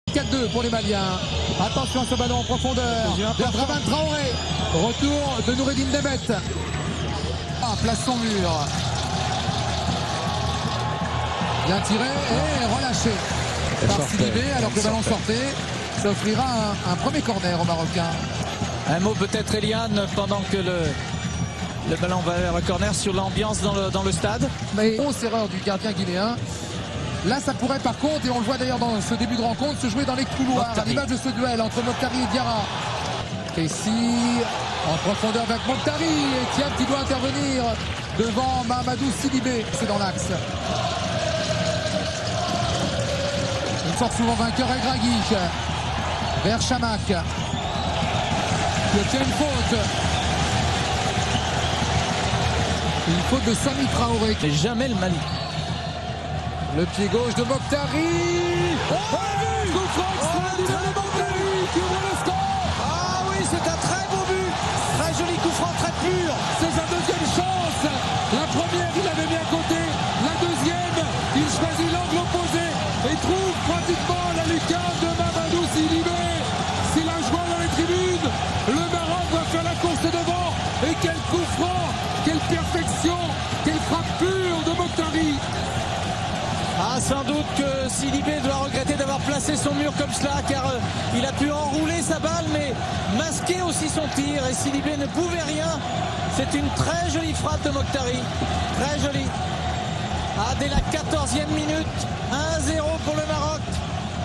4-2 pour les Maliens. Attention à ce ballon en profondeur. Vers Draman Traoré. Retour de Noureddine Demet. Place son mur. Bien tiré et relâché par Sidibé alors que le ballon sortait. Ça offrira un premier corner aux Marocains. Un mot peut-être, Eliane, pendant que le ballon va vers le corner, sur l'ambiance dans le stade. Mais grosse erreur du gardien guinéen. Là, ça pourrait par contre, et on le voit d'ailleurs dans ce début de rencontre, se jouer dans les couloirs. À l'image de ce duel entre Mokhtari et Diarra. Ici, en profondeur avec Mokhtari. Et Thiam qui doit intervenir devant Mahamadou Sidibé. C'est dans l'axe. Il sort souvent vainqueur et Gragui. Vers Chamakh. Il obtient une faute. Une faute de Sami Traoré. Mais jamais le Mali. Le pied gauche de Mokhtari. Coup franc extraordinaire de Mokhtari qui ouvre le score. Ah oui, c'est un très beau but. Très joli coup franc, très pur. C'est sa deuxième chance. La première, il avait bien compté. La deuxième, il choisit l'angle opposé et trouve pratiquement la lucarne de Mahamadou Sidibé. C'est la joie dans les tribunes. Le Maroc va faire la course devant. Et quel coup franc, quelle perfection, quelle frappe pure de Mokhtari. Ah, sans doute que Sidibé doit regretter d'avoir placé son mur comme cela, car il a pu enrouler sa balle, mais masquer aussi son tir, et Sidibé ne pouvait rien. C'est une très jolie frappe de Mokhtari, très jolie. Ah, dès la 14e minute, 1-0 pour le Maroc,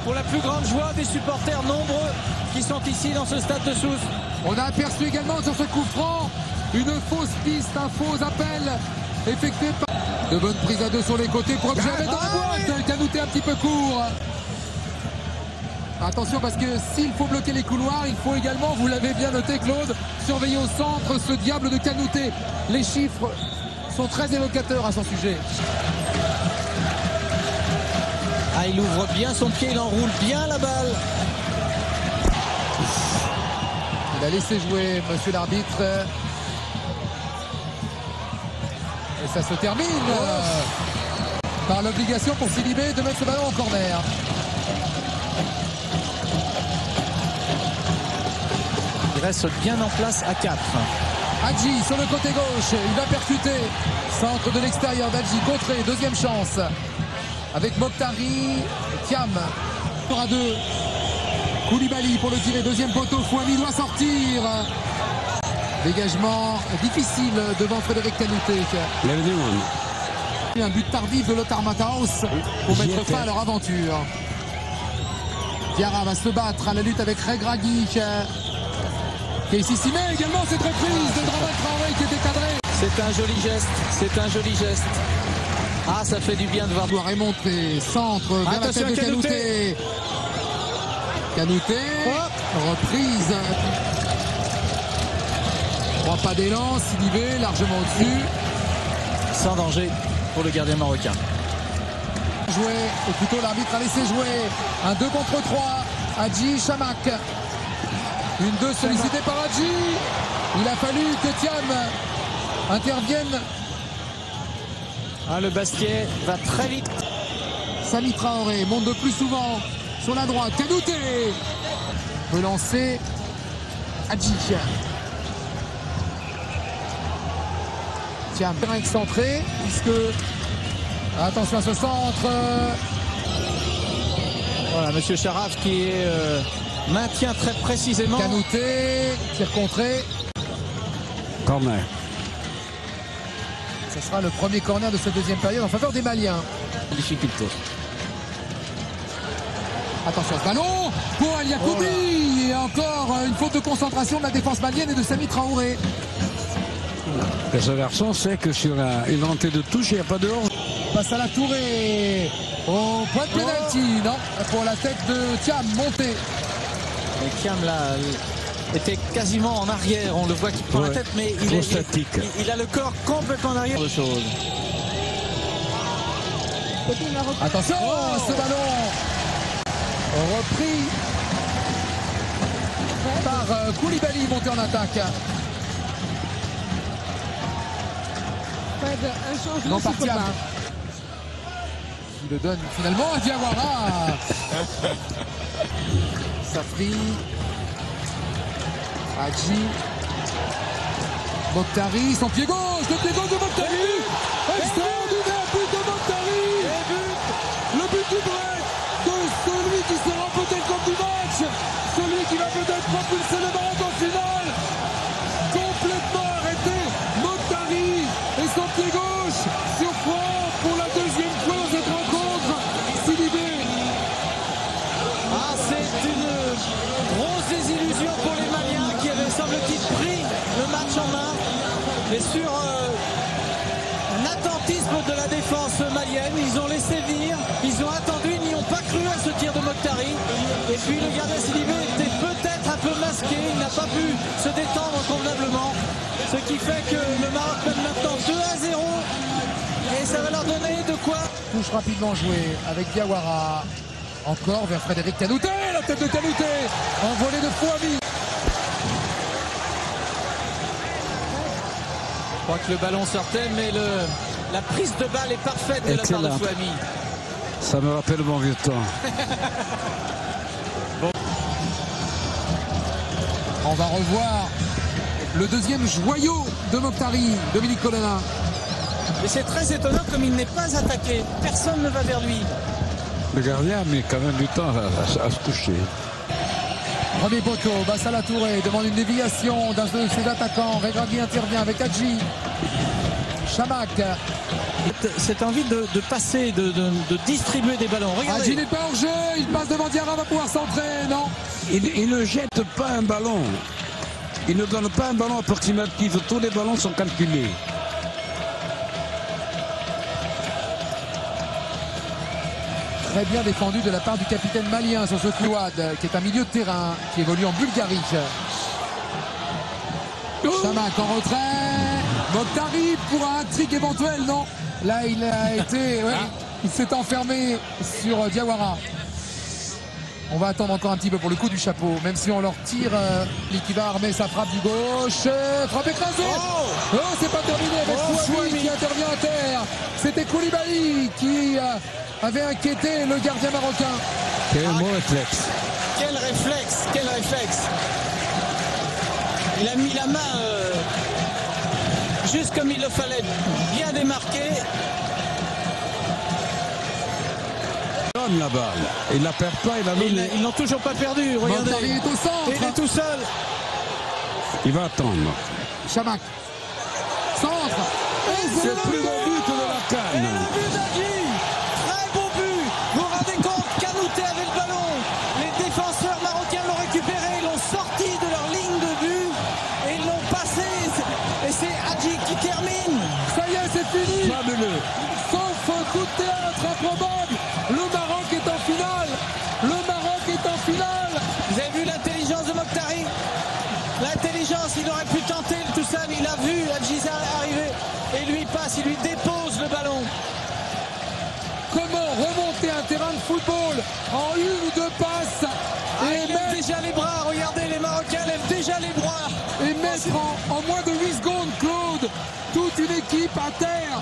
pour la plus grande joie des supporters nombreux qui sont ici dans ce stade de Sousse. On a aperçu également sur ce coup franc une fausse piste, un faux appel effectué par... De bonnes prises à deux sur les côtés pour objet dans la boîte. Kanouté un petit peu court. Attention parce que s'il faut bloquer les couloirs, il faut également, vous l'avez bien noté Claude, surveiller au centre ce diable de Kanouté. Les chiffres sont très évocateurs à son sujet. Ah, il ouvre bien son pied, il enroule bien la balle. Il a laissé jouer monsieur l'arbitre. Et ça se termine par l'obligation pour Sidibé de mettre ce ballon en corner. Il reste bien en place à 4. Hadji sur le côté gauche, il va percuter. Centre de l'extérieur d'Hadji, contré, deuxième chance. Avec Mokhtari, Thiam. À 2. Koulibaly pour le tirer, deuxième poteau, Fouani doit sortir. Dégagement difficile devant Frédéric Kanouté. Un but tardif de Lothar Matthaus pour mettre fin à leur aventure. Diarra va se battre à la lutte avec Regragui. Casey Simé également cette reprise de Draman Traoré qui était cadré. C'est un joli geste, c'est un joli geste. Ah, ça fait du bien de voir. Doit remonter, centre vers la tête de Kanouté. Kanouté, reprise. 3 pas d'élan, Sidibé largement au-dessus. Sans danger pour le gardien marocain. Joué, ou plutôt l'arbitre a laissé jouer. Un 2 contre 3. Hadji, Chamakh. Une 2 sollicitée par Hadji. Il a fallu que Thiam intervienne. Ah, le basket va très vite. Sami Traoré monte de plus souvent sur la droite. Kanouté peut lancer Hadji. Thiam, terrain excentré, puisque attention à ce centre. Voilà, monsieur Charaf qui est maintient très précisément. Kanouté, tir contré. Corner. Ce sera le premier corner de cette deuxième période en faveur des Maliens. Difficulté. Attention à ce ballon pour El Yacoubi. Et encore une faute de concentration de la défense malienne et de Sami Traoré. Le seul garçon, c'est que sur une rentrée de touche, il n'y a pas de hors. Passe à la Touré. Au point de pénalty. Non, pour la tête de Thiam montée. Et Thiam là était quasiment en arrière. On le voit qu'il prend la tête, mais il a le corps complètement en arrière. Attention, ce ballon repris par Koulibaly monté en attaque. Non, par Thiam. Il le donne finalement à Diawara. Safri. Hadji. Mokhtari, son pied gauche, le pied gauche de Mokhtari. Extraordinaire but de Mokhtari. Le but du break de celui qui s'est remporté le compte du match. Celui qui va peut-être propulser le Maroc en finale. Complètement arrêté. Mokhtari et son pied gauche sur fond pour la deuxième fois dans cette rencontre. Sidibé. Ah, c'est une grosse désillusion pour les Maliens qui avaient, semble-t-il, pris le match en main. Mais sur un attentisme de la défense malienne, ils ont laissé venir, ils ont attendu, ils n'y ont pas cru à ce tir de Mokhtari. Et puis le gardien Sidibé était peut-être un peu masqué, il n'a pas pu se détendre convenablement. Ce qui fait que le Maroc mène maintenant 2-0. Et ça va leur donner de quoi. Touche rapidement jouée avec Diawara. Encore vers Frédéric Kanouté. La tête de Kanouté. Envolée de Fouami. Je crois que le ballon sortait, mais la prise de balle est parfaite de la part de Fouami. Ça me rappelle mon vieux temps. Bon. On va revoir le deuxième joyau de Mokhtari, Dominique Colonna. Mais c'est très étonnant comme il n'est pas attaqué. Personne ne va vers lui. Le gardien a mis quand même du temps à se toucher. Premier poteau, Bassala Touré demande une déviation d'un de ses attaquants. Regragui intervient avec Hadji. Chamakh. Cette envie de passer, de distribuer des ballons. Regardez. Hadji n'est pas hors jeu, il passe devant Diarra, va pouvoir centrer, non? Il ne jette pas un ballon. Il ne donne pas un ballon approximatif. Tous les ballons sont calculés. Très bien défendu de la part du capitaine malien sur ce Fouad, qui est un milieu de terrain, qui évolue en Bulgarie. Chamakh en retrait. Mokhtari pour un trick éventuel, non? Là, il a été... Ouais, il s'est enfermé sur Diawara. On va attendre encore un petit peu pour le coup du chapeau, même si on leur tire. Qui va armer sa frappe du gauche. Frappe écrasée. Oh, c'est pas terminé avec Fouami qui intervient à terre. C'était Koulibaly qui avait inquiété le gardien marocain. Quel beau réflexe. Quel réflexe, quel réflexe. Il a mis la main juste comme il le fallait, bien démarqué. Il donne la balle. Il la perd pas, il la donne. Ils n'ont toujours pas perdu, regardez. Mokhtari est au centre. Il est tout seul. Il va attendre. Chamakh. Centre. C'est le plus beau but de la Et CAN. le but d'Hadji. Très beau but. Vous vous rendez compte, Kanouté avait le ballon. Les défenseurs marocains l'ont récupéré, ils l'ont sorti de leur ligne de but et ils l'ont passé. Et c'est Hadji qui termine. Ça y est, c'est fini. Fabuleux. Sauf un coup de théâtre improbable. Le Maroc est en finale. Le Maroc est en finale. Vous avez vu l'intelligence de Mokhtari? L'intelligence, il aurait pu tenter le tout seul. Il a vu Hadji arriver et lui passe, il lui dépose le ballon. Comment remonter un terrain de football en une ou deux passes Il lève déjà les bras, regardez, les Marocains lèvent déjà les bras. et mettre en moins de 8 secondes, Claude, toute une équipe à terre.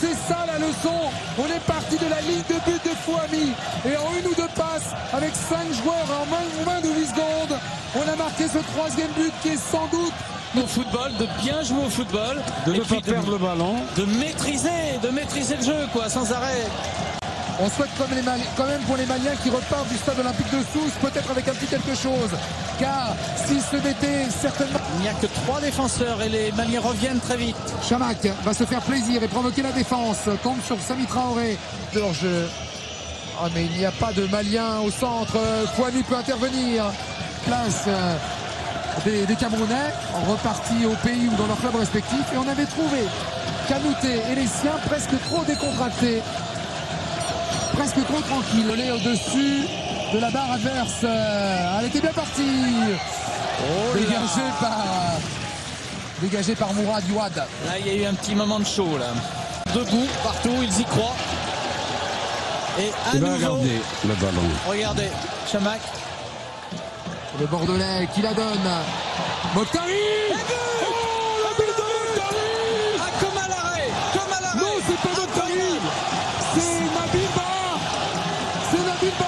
C'est ça la leçon. On est parti de la ligne de but de Fouami et en une ou deux passes avec 5 joueurs en moins de 8 secondes, on a marqué ce troisième but qui est sans doute Au football, de bien jouer au football, De et ne pas puis perdre le ballon. de maîtriser le jeu, quoi, sans arrêt. On souhaite quand même pour les Maliens qui repartent du stade olympique de Sousse, peut-être avec un petit quelque chose. Car s'ils se mettaient certainement... Il n'y a que 3 défenseurs et les Maliens reviennent très vite. Chamakh va se faire plaisir et provoquer la défense. Tombe sur Sami Traoré. Leur jeu. Ah, mais il n'y a pas de Maliens au centre. Fouami peut intervenir. Place des Camerounais, repartis au pays ou dans leur club respectif. Et on avait trouvé Kanouté et les siens presque trop décontractés. Presque trop tranquille. Elle est au-dessus de la barre adverse. Elle était bien partie. Dégagée par Mourad Youad. Là, il y a eu un petit moment de chaud, là. Debout, partout, ils y croient. Et à Il va nouveau, regarder le ballon. regardez, Chamakh. Le Bordelais qui la donne. Mokhtari. Ah, comme à l'arrêt, comme à l'arrêt. Non, c'est pas Mokhtari. C'est Nabil Ba. C'est Nabil Ba.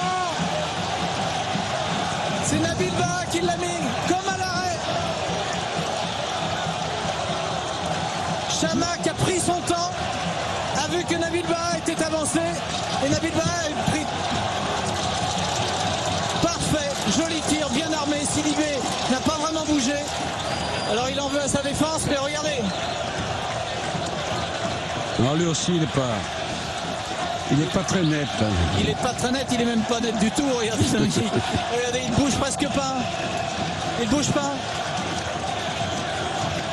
C'est Nabil Baha qui l'a mis comme à l'arrêt. Chamakh a pris son temps, a vu que Nabil Baha était avancé et Nabil Baha a pris. Parfait, joli tir, bien armé. Sidibé n'a pas vraiment bougé. Alors il en veut à sa défense, mais regardez. Non, lui aussi, il n'est pas très net. Il n'est pas très net, il n'est même pas net du tout. Regardez, regardez, il ne bouge presque pas. Il ne bouge pas.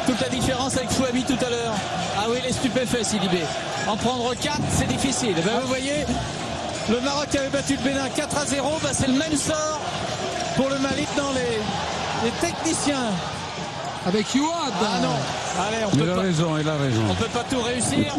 Toute la différence avec Fouabi tout à l'heure. Ah oui, il est stupéfait, Sidibé. En prendre 4, c'est difficile. Ben, vous voyez, le Maroc avait battu le Bénin 4-0. Ben, c'est le même sort pour le Mali dans les techniciens. Avec Youad. Ah non, allez, on Il peut a pas. raison, il a raison. On peut pas tout réussir.